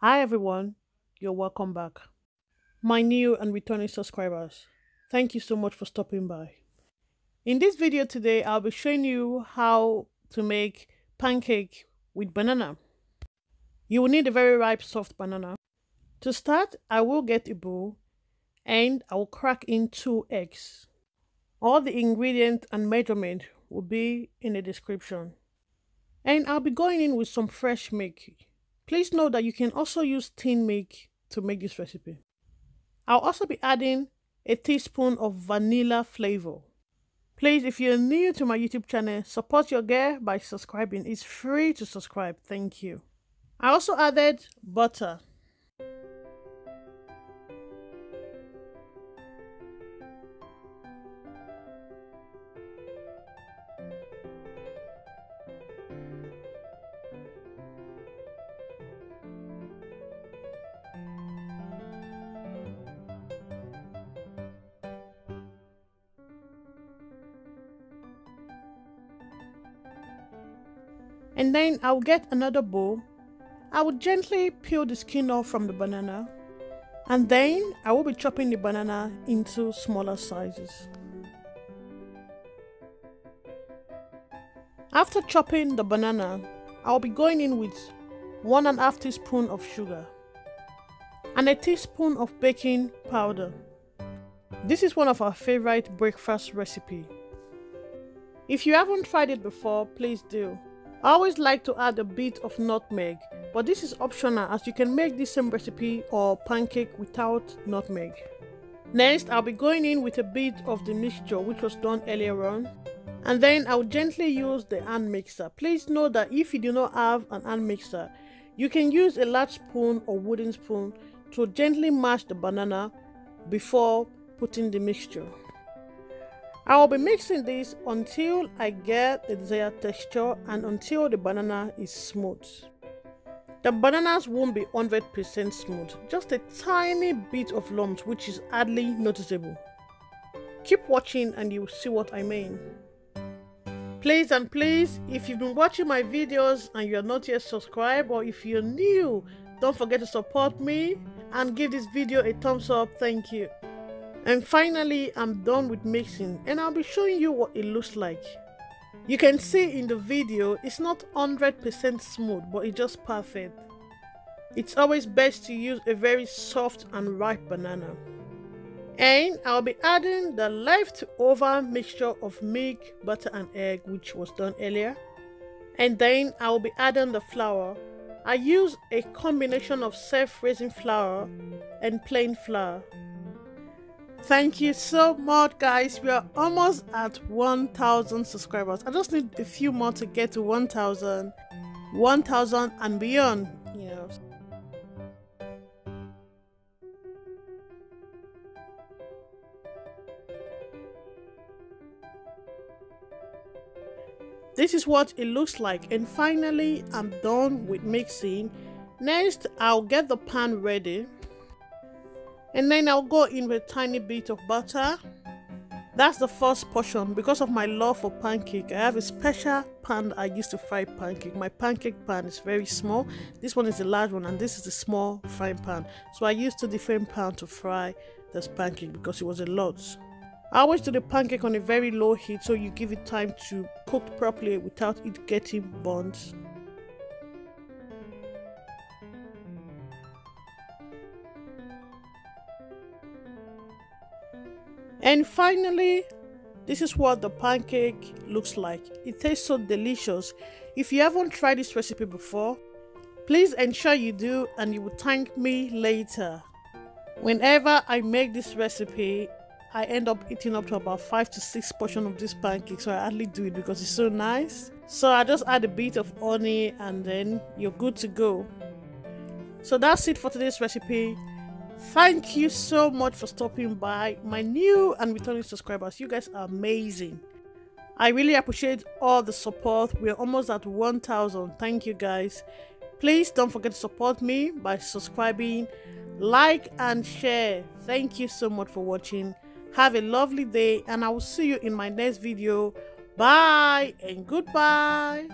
Hi everyone, you're welcome back. My new and returning subscribers, thank you so much for stopping by. In this video today, I'll be showing you how to make pancake with banana. You will need a very ripe soft banana. To start, I will get a bowl and I will crack in 2 eggs. All the ingredients and measurement will be in the description. And I'll be going in with some fresh milk. Please note that you can also use tin milk to make this recipe. I'll also be adding a teaspoon of vanilla flavor. Please, if you're new to my YouTube channel, support your girl by subscribing. It's free to subscribe. Thank you. I also added butter. And then I'll get another bowl. I will gently peel the skin off from the banana. And then I will be chopping the banana into smaller sizes. After chopping the banana, I'll be going in with 1.5 teaspoon of sugar and a teaspoon of baking powder. This is one of our favorite breakfast recipe. If you haven't tried it before, please do. I always like to add a bit of nutmeg, but this is optional as you can make this same recipe or pancake without nutmeg. Next, I'll be going in with a bit of the mixture which was done earlier on, and then I'll gently use the hand mixer. Please note that if you do not have an hand mixer, you can use a large spoon or wooden spoon to gently mash the banana before putting the mixture. I will be mixing this until I get the desired texture and until the banana is smooth. The bananas won't be 100% smooth, just a tiny bit of lumps which is hardly noticeable. Keep watching and you will see what I mean. Please, if you've been watching my videos and you are not yet subscribed, or if you're new, don't forget to support me and give this video a thumbs up. Thank you. And finally, I'm done with mixing and I'll be showing you what it looks like. You can see in the video, it's not 100% smooth, but it's just perfect. It's always best to use a very soft and ripe banana. And I'll be adding the leftover mixture of milk, butter and egg which was done earlier. And then I'll be adding the flour. I use a combination of self-raising flour and plain flour. Thank you so much, guys. We are almost at 1,000 subscribers. I just need a few more to get to 1,000 and beyond, you know. This is what it looks like, and finally I'm done with mixing. Next, I'll get the pan ready. And then I'll go in with a tiny bit of butter. That's the first portion. Because of my love for pancake, I have a special pan I use to fry pancake. My pancake pan is very small. This one is the large one and this is the small frying pan. So I used 2 different pans to fry this pancake because it was a lot. I always do the pancake on a very low heat so you give it time to cook properly without it getting burnt. And finally, this is what the pancake looks like. It tastes so delicious. If you haven't tried this recipe before, please ensure you do and you will thank me later. Whenever I make this recipe, I end up eating up to about 5 to 6 portions of this pancake, so I hardly do it because it's so nice. So I just add a bit of honey and then you're good to go. So that's it for today's recipe. Thank you so much for stopping by, my new and returning subscribers. You guys are amazing. I really appreciate all the support. We're almost at 1,000. Thank you guys. Please don't forget to support me by subscribing, like and share. Thank you so much for watching. Have a lovely day and I will see you in my next video. Bye and goodbye.